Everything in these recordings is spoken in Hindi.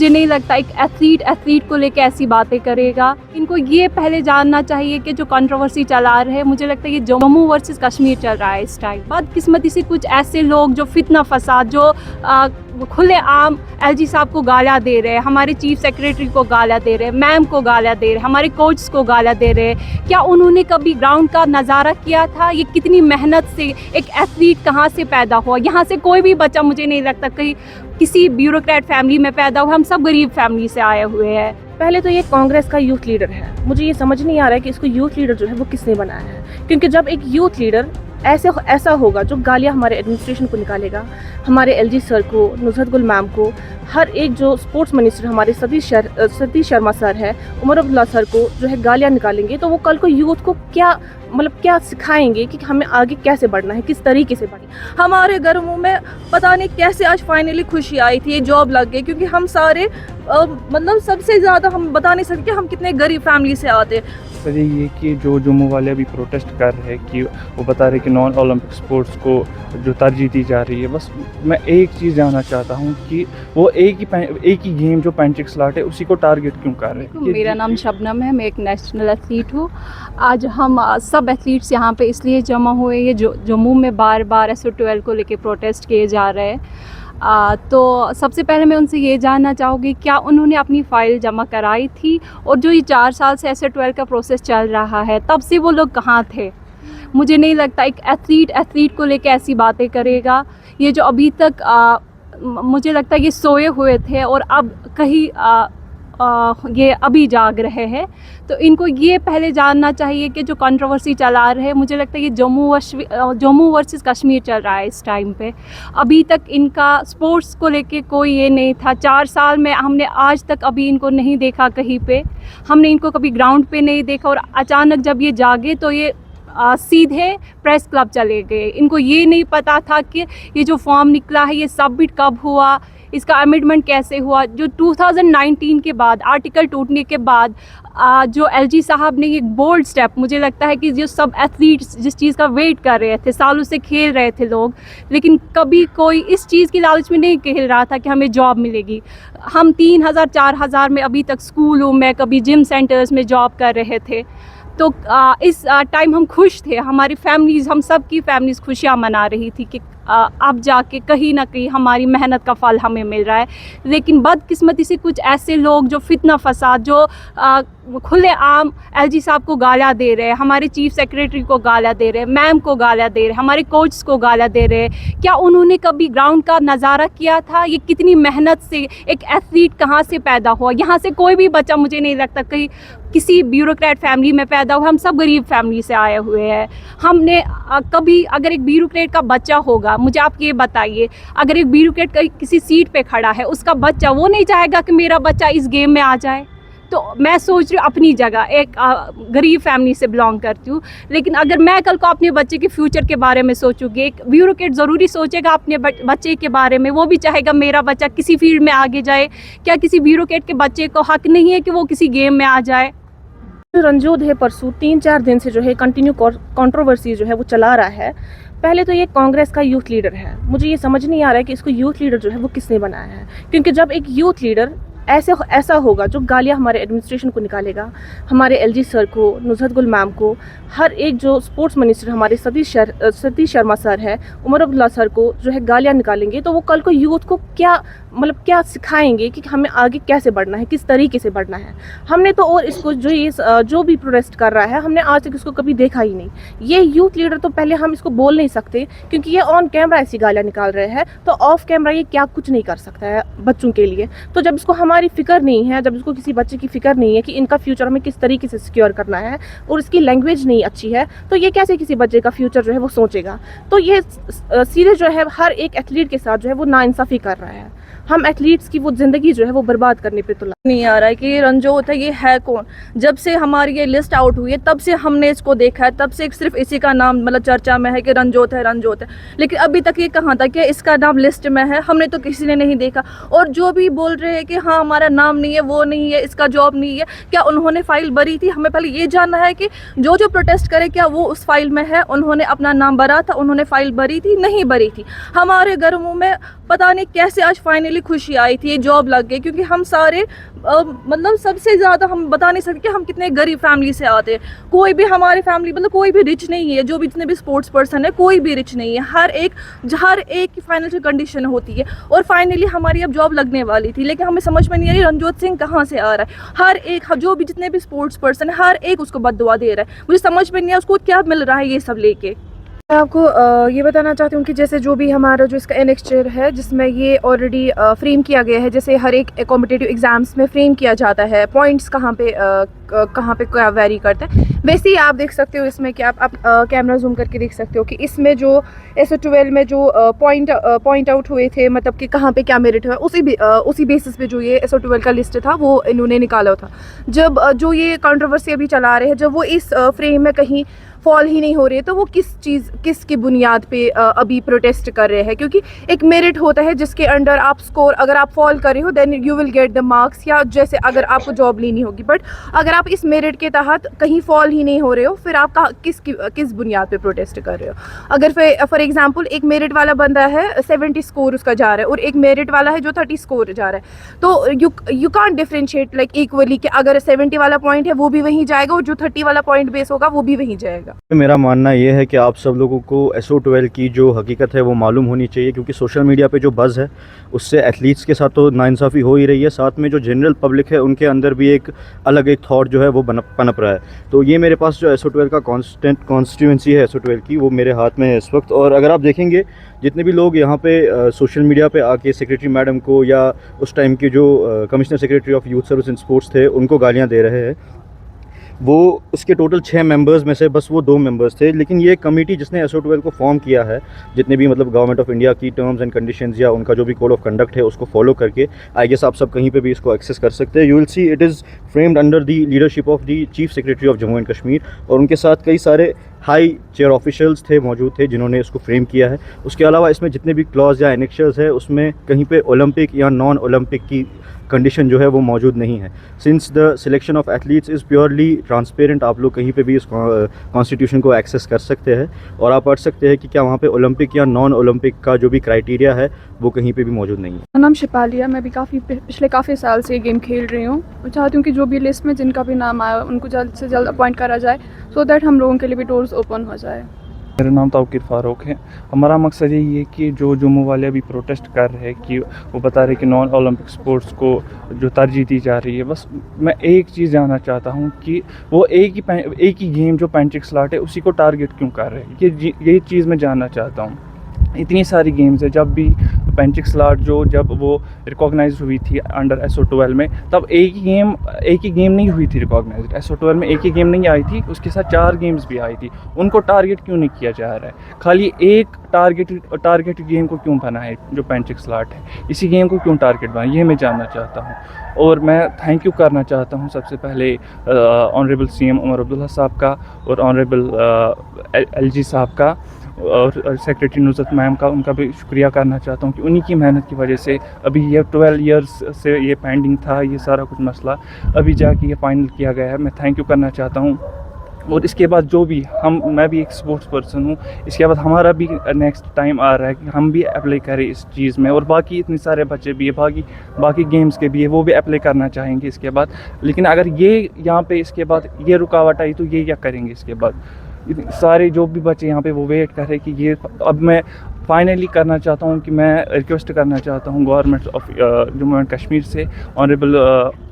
मुझे नहीं लगता एक एथलीट को लेके ऐसी बातें करेगा। इनको ये पहले जानना चाहिए कि जो कंट्रोवर्सी चला रहे हैं, मुझे लगता है ये जम्मू वर्सेस कश्मीर चल रहा है इस टाइम। बदकिस्मती से कुछ ऐसे लोग जो फितना फसाद, जो खुले आम एलजी साहब को गालियाँ दे रहे हैं, हमारे चीफ सेक्रेटरी को गालियाँ दे रहे हैं, मैम को गालियाँ दे रहे हैं, हमारे कोच को गालियाँ दे रहे हैं। क्या उन्होंने कभी ग्राउंड का नज़ारा किया था? ये कितनी मेहनत से एक एथलीट कहाँ से पैदा हुआ? यहाँ से कोई भी बच्चा, मुझे नहीं लगता कहीं किसी ब्यूरोक्रेट फैमिली में पैदा हुआ। हम सब गरीब फैमिली से आए हुए हैं। पहले तो ये कांग्रेस का यूथ लीडर है। मुझे ये समझ नहीं आ रहा है कि इसको यूथ लीडर जो है वो किसने बनाया है, क्योंकि जब एक यूथ लीडर ऐसा होगा जो गालियाँ हमारे एडमिनिस्ट्रेशन को निकालेगा, हमारे एलजी सर को, नुसरत गुल मैम को, हर एक जो स्पोर्ट्स मिनिस्टर हमारे सतीश शर्मा सर है, उमर अब्दुल्ला सर को जो है गालियाँ निकालेंगे, तो वो कल को यूथ को क्या सिखाएंगे कि हमें आगे कैसे बढ़ना है, किस तरीके से बढ़ना। हमारे घरों में पता नहीं कैसे आज फाइनली खुशी आई थी, ये जॉब लग गई, क्योंकि हम सारे मतलब सबसे ज़्यादा हम बता नहीं सकते हम कितने गरीब फैमिली से आते। सर ये कि जो जम्मू वाले अभी प्रोटेस्ट कर रहे हैं कि वो बता रहे कि नॉन ओलंपिक स्पोर्ट्स को जो तरजीह दी जा रही है, बस मैं एक चीज़ जानना चाहता हूँ कि वो एक ही गेम जो पेंटिक स्लॉट है उसी को टारगेट क्यों कर रहे हैं। मेरा नाम शबनम है, मैं एक नेशनल एथलीट हूँ। आज हम सब एथलीट्स यहाँ पे इसलिए जमा हुए हैं, जो जम्मू में बार बार SO12 को लेके प्रोटेस्ट किए जा रहे हैं। तो सबसे पहले मैं उनसे ये जानना चाहूँगी क्या उन्होंने अपनी फ़ाइल जमा कराई थी, और जो ये 4 साल से SO12 का प्रोसेस चल रहा है तब से वो लोग कहाँ थे? मुझे नहीं लगता एक एथलीट को लेके ऐसी बातें करेगा। ये जो अभी तक मुझे लगता है ये सोए हुए थे और अब कहीं ये अभी जाग रहे हैं। तो इनको ये पहले जानना चाहिए कि जो कंट्रोवर्सी चला रहे हैं, मुझे लगता है ये जम्मू वर्सेस कश्मीर चल रहा है इस टाइम पे। अभी तक इनका स्पोर्ट्स को लेके कोई ये नहीं था। 4 साल में हमने आज तक अभी इनको नहीं देखा कहीं पे, हमने इनको कभी ग्राउंड पे नहीं देखा, और अचानक जब ये जागे तो ये सीधे प्रेस क्लब चले गए। इनको ये नहीं पता था कि ये जो फॉर्म निकला है ये सबमिट कब हुआ, इसका अमेंडमेंट कैसे हुआ। जो 2019 के बाद आर्टिकल टूटने के बाद जो एलजी साहब ने एक बोल्ड स्टेप, मुझे लगता है कि जो सब एथलीट्स जिस चीज़ का वेट कर रहे थे, सालों से खेल रहे थे लोग, लेकिन कभी कोई इस चीज़ की लालच में नहीं खेल रहा था कि हमें जॉब मिलेगी। हम 3000 4000 में अभी तक स्कूलों में, कभी जिम सेंटर्स में जॉब कर रहे थे। तो इस टाइम हम खुश थे, हमारी फैमिलीज़, हम सब की फैमिलीज़ खुशियाँ मना रही थी कि अब जाके कहीं ना कहीं हमारी मेहनत का फल हमें मिल रहा है। लेकिन बदकिस्मती से कुछ ऐसे लोग जो फितना फसाद, जो खुले आम एलजी साहब को गालियाँ दे रहे हैं, हमारे चीफ सेक्रेटरी को गालियाँ दे रहे हैं, मैम को गालियाँ दे रहे हैं, हमारे कोच को गालियाँ दे रहे हैं। क्या उन्होंने कभी ग्राउंड का नज़ारा किया था? ये कितनी मेहनत से एक एथलीट कहाँ से पैदा हुआ? यहाँ से कोई भी बच्चा, मुझे नहीं लगता कहीं किसी ब्यूरोक्रेट फैमिली में पैदा हुआ। हम सब गरीब फैमिली से आए हुए हैं। हमने कभी, अगर एक ब्यूरोक्रेट का बच्चा होगा, मुझे आप ये बताइए, अगर एक ब्यूरोक्रेट किसी सीट पे खड़ा है, उसका बच्चा वो नहीं चाहेगा कि मेरा बच्चा इस गेम में आ जाए? तो मैं सोच रही हूँ अपनी जगह एक गरीब फैमिली से बिलोंग करती हूँ, लेकिन अगर मैं कल को अपने बच्चे के फ्यूचर के बारे में सोचूंगी, एक ब्यूरोक्रेट ज़रूरी सोचेगा अपने बच्चे के बारे में, वो भी चाहेगा मेरा बच्चा किसी फील्ड में आगे जाए। क्या किसी ब्यूरोक्रेट के बच्चे को हक नहीं है कि वो किसी गेम में आ जाए? रंजोद है परसों 3-4 दिन से जो है कंटिन्यू कंट्रोवर्सी जो है वो चला रहा है। पहले तो ये कांग्रेस का यूथ लीडर है। मुझे ये समझ नहीं आ रहा है कि इसको यूथ लीडर जो है वो किसने बनाया है, क्योंकि जब एक यूथ लीडर ऐसा होगा जो गालियाँ हमारे एडमिनिस्ट्रेशन को निकालेगा, हमारे एलजी सर को, नुसरत गुल मैम को, हर एक जो स्पोर्ट्स मिनिस्टर हमारे सतीश शर्मा सर है, उमर अब्दुल्ला सर को जो है गालियाँ निकालेंगे, तो वो कल को यूथ को क्या सिखाएंगे कि हमें आगे कैसे बढ़ना है, किस तरीके से बढ़ना है। हमने तो, और इसको जो भी प्रोटेस्ट कर रहा है, हमने आज तक इसको कभी देखा ही नहीं। ये यूथ लीडर तो पहले हम इसको बोल नहीं सकते, क्योंकि ये ऑन कैमरा ऐसी गालियाँ निकाल रहे हैं, तो ऑफ कैमरा ये क्या कुछ नहीं कर सकता है बच्चों के लिए। तो जब इसको हमारी फिक्र नहीं है, जब इसको किसी बच्चे की फिक्र नहीं है कि इनका फ्यूचर हमें किस तरीके से सिक्योर करना है, और इसकी लैंग्वेज नहीं अच्छी है, तो ये कैसे किसी बच्चे का फ्यूचर जो है वो सोचेगा। तो ये सीधे जो है हर एक एथलीट के साथ जो है वो नाइंसाफ़ी कर रहा है। हम एथलीट्स की वो ज़िंदगी जो है वो बर्बाद करने पे तुला नहीं आ रहा है कि ये रंजोत है, ये है कौन। जब से हमारी ये लिस्ट आउट हुई है तब से हमने इसको देखा है, तब से सिर्फ इसी का नाम मतलब चर्चा में है कि रंजोत है, रंजोत है। लेकिन अभी तक ये कहाँ था कि इसका नाम लिस्ट में है, हमने तो किसी ने नहीं देखा। और जो भी बोल रहे हैं कि हाँ हमारा नाम नहीं है, वो नहीं है, इसका जॉब नहीं है, क्या उन्होंने फाइल भरी थी? हमें पहले ये जानना है कि जो प्रोटेस्ट करे क्या वो उस फाइल में है, उन्होंने अपना नाम भरा था, उन्होंने फाइल भरी थी, नहीं भरी थी। हमारे घरों में पता नहीं कैसे आज फाइनली खुशी आई थी, ये जॉब लग गई, क्योंकि हम सारे मतलब सबसे ज़्यादा हम बता नहीं सकते कि हम कितने गरीब फैमिली से आते हैं। कोई भी हमारे फैमिली मतलब कोई भी रिच नहीं है, जो भी जितने भी स्पोर्ट्स पर्सन है कोई भी रिच नहीं है, हर एक की फाइनेंशियल कंडीशन होती है। और फाइनली हमारी अब जॉब लगने वाली थी, लेकिन हमें समझ में नहीं आ रही रणजोत सिंह कहाँ से आ रहा है। हर एक जो भी जितने भी स्पोर्ट्स पर्सन है हर एक उसको बद्दुआ दे रहा है। मुझे समझ में नहीं आ उसको क्या मिल रहा है ये सब लेके। मैं आपको ये बताना चाहती हूँ कि जैसे जो भी हमारा जो इसका एनेक्स्चर है जिसमें ये ऑलरेडी फ्रेम किया गया है, जैसे हर एक कॉम्पिटिटिव एग्ज़ाम्स में फ्रेम किया जाता है, पॉइंट्स कहाँ पे क्या वेरी करता है, वैसे ही आप देख सकते हो इसमें कि आप कैमरा जूम करके देख सकते हो कि इसमें जो SO12 में जो पॉइंट आउट हुए थे, मतलब कि कहाँ पे क्या मेरिट हुआ, उसी बेसिस पे जो ये SO12 का लिस्ट था वो इन्होंने निकाला था। जब जो ये कंट्रोवर्सी अभी चला रहे हैं, जब वो इस फ्रेम में कहीं फॉल ही नहीं हो रहे, तो वो किसकी बुनियाद पे अभी प्रोटेस्ट कर रहे हैं? क्योंकि एक मेरिट होता है जिसके अंडर आप स्कोर, अगर आप फॉल कर रहे हो then you will get the marks, या जैसे अगर आपको जॉब लेनी होगी। बट अगर आप इस मेरिट के तहत कहीं फॉल ही नहीं हो रहे हो, फिर आप किस बुनियाद पे प्रोटेस्ट कर रहे हो? अगर फॉर एग्जाम्पल एक मेरिट वाला बंदा है, 70 स्कोर उसका जा रहा है, और एक मेरिट वाला है जो 30 स्कोर जा रहा है, तो you can't differentiate like equally कि अगर 70 वाला पॉइंट है वो भी वहीं जाएगा और जो 30 वाला पॉइंट बेस होगा वो भी वहीं जाएगा। मेरा मानना ये है कि आप सब लोगों को SO12 की जो हकीकत है वो मालूम होनी चाहिए, क्योंकि सोशल मीडिया पे जो बज़ है उससे एथलीट्स के साथ तो नाइंसाफ़ी हो ही रही है, साथ में जो जनरल पब्लिक है उनके अंदर भी एक थॉट जो है वो पनप रहा है। तो ये मेरे पास जो SO12 का कॉन्स्टिट्यूंसी है SO12 की, वो मेरे हाथ में है इस वक्त। और अगर आप देखेंगे जितने भी लोग यहाँ पे सोशल मीडिया पे आके सेक्रेटरी मैडम को या उस टाइम के जो commissioner secretary of youth service and sports थे उनको गालियाँ दे रहे हैं, वो उसके टोटल 6 मेंबर्स में से बस वो 2 मेंबर्स थे। लेकिन ये कमेटी जिसने SO12 को फॉर्म किया है, जितने भी मतलब गवर्नमेंट ऑफ इंडिया की टर्म्स एंड कंडीशंस या उनका जो भी कोड ऑफ कंडक्ट है उसको फॉलो करके, आई गेस आप सब कहीं पे भी इसको एक्सेस कर सकते हैं। You will see it is framed under the leadership of the chief secretary of Jammu and Kashmir, और उनके साथ कई सारे हाई चेयर ऑफिशियल्स मौजूद थे जिन्होंने इसको फ्रेम किया है। उसके अलावा इसमें जितने भी क्लॉज या एनेक्शर्स है उसमें कहीं पे ओलंपिक या नॉन ओलंपिक की कंडीशन जो है वो मौजूद नहीं है। Since the selection of athletes is purely transparent, आप लोग कहीं पे भी इस कॉन्स्टिट्यूशन को एक्सेस कर सकते हैं और आप पढ़ सकते हैं कि क्या वहाँ पे ओलंपिक या नॉन ओलंपिक का जो भी क्राइटेरिया है वो कहीं पे भी मौजूद नहीं है। मेरा नाम शिपालिया, मैं भी पिछले काफ़ी साल से ये गेम खेल रही हूँ। मैं चाहती हूँ कि जो भी लिस्ट में जिनका भी नाम आया उनको जल्द से जल्द अपॉइंट करा जाए, सो दैट हम लोगों के लिए भी डोर्स ओपन हो जाए। मेरा नाम तौकीर फ़ारूक है। हमारा मकसद यही है कि जो जम्मू वाले अभी प्रोटेस्ट कर रहे हैं कि वो बता रहे कि नॉन ओलंपिक स्पोर्ट्स को जो तरजीह दी जा रही है, बस मैं एक चीज़ जानना चाहता हूँ कि वो एक ही गेम जो पेंटिक स्लॉट है उसी को टारगेट क्यों कर रहे हैं? ये चीज़ मैं जानना चाहता हूँ। इतनी सारी गेम्स है, जब भी पेंटिक स्लॉट जब वो रिकॉग्नाइज हुई थी अंडर SO12 में, तब एक ही गेम नहीं हुई थी रिकॉग्नाइज। SO12 में एक ही गेम नहीं आई थी, उसके साथ 4 गेम्स भी आई थी। उनको टारगेट क्यों नहीं किया जा रहा है? खाली एक टारगेट गेम को क्यों बना है जो पेंटिक स्लॉट है, इसी गेम को क्यों टारगेट बना, ये मैं जानना चाहता हूँ। और मैं थैंक यू करना चाहता हूँ सबसे पहले ऑनरेबल CM उमर अब्दुल्ला साहब का और ऑनरेबल LG साहब का और सेक्रेटरी नुसरत मैम का, उनका भी शुक्रिया करना चाहता हूँ कि उन्हीं की मेहनत की वजह से अभी ये 12 इयर्स से ये पेंडिंग था, ये सारा कुछ मसला अभी जाके ये फाइनल किया गया है। मैं थैंक यू करना चाहता हूँ। और इसके बाद जो भी मैं भी एक स्पोर्ट्स पर्सन हूँ, इसके बाद हमारा भी नेक्स्ट टाइम आ रहा है कि हम भी अप्लाई करें इस चीज़ में, और बाकी इतने सारे बच्चे भी है, बाकी गेम्स के भी है, वो भी अप्लाई करना चाहेंगे इसके बाद। लेकिन अगर ये यहाँ पे इसके बाद ये रुकावट आई तो ये क्या करेंगे इसके बाद? सारे जो भी बच्चे यहाँ पे वो वेट कर रहे हैं कि ये अब मैं फाइनली करना चाहता हूँ कि मैं रिक्वेस्ट करना चाहता हूँ government of Jammu and Kashmir से, ऑनरेबल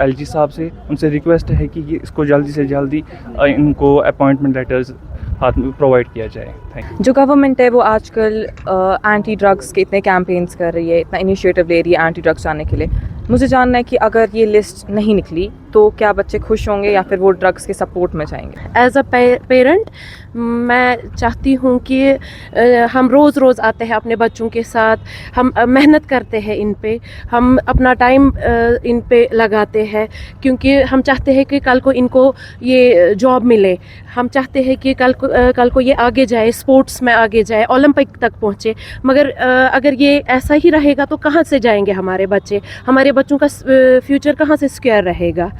LG साहब से, उनसे रिक्वेस्ट है कि ये इसको जल्दी से जल्दी इनको अपॉइंटमेंट लेटर्स हाथ में प्रोवाइड किया जाए। Thank you. जो गवर्नमेंट है वो आजकल एंटी ड्रग्स के इतने कैंपेन्स कर रही है, इतना इनिशिएटिव ले रही है एंटी ड्रग्स आने के लिए। मुझे जानना है कि अगर ये लिस्ट नहीं निकली तो क्या बच्चे खुश होंगे या फिर वो ड्रग्स के सपोर्ट में जाएंगे? एज अ पेरेंट मैं चाहती हूँ कि हम रोज़ आते हैं अपने बच्चों के साथ, हम मेहनत करते हैं इन पे, हम अपना टाइम इन पे लगाते हैं, क्योंकि हम चाहते हैं कि कल को इनको ये जॉब मिले, हम चाहते हैं कि कल को ये आगे जाए, स्पोर्ट्स में आगे जाए, ओलंपिक तक पहुँचे। मगर अगर ये ऐसा ही रहेगा तो कहाँ से जाएंगे हमारे बच्चे? हमारे बच्चों का फ्यूचर कहाँ से सिक्योर रहेगा?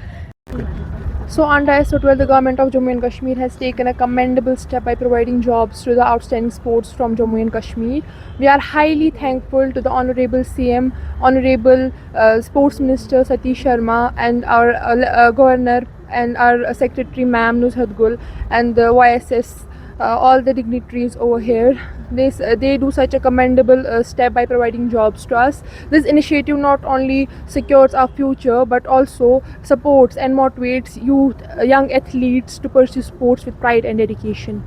So under SO12, the government of Jammu and Kashmir has taken a commendable step by providing jobs to the outstanding sports from Jammu and Kashmir. We are highly thankful to the Honorable CM, Honorable Sports Minister Satish Sharma, and our Governor and our Secretary Ma'am Nuzhat Gul, and the YSS, all the dignitaries over here. They do such a commendable step by providing jobs to us. This initiative not only secures our future but also supports and motivates youth, young athletes to pursue sports with pride and dedication.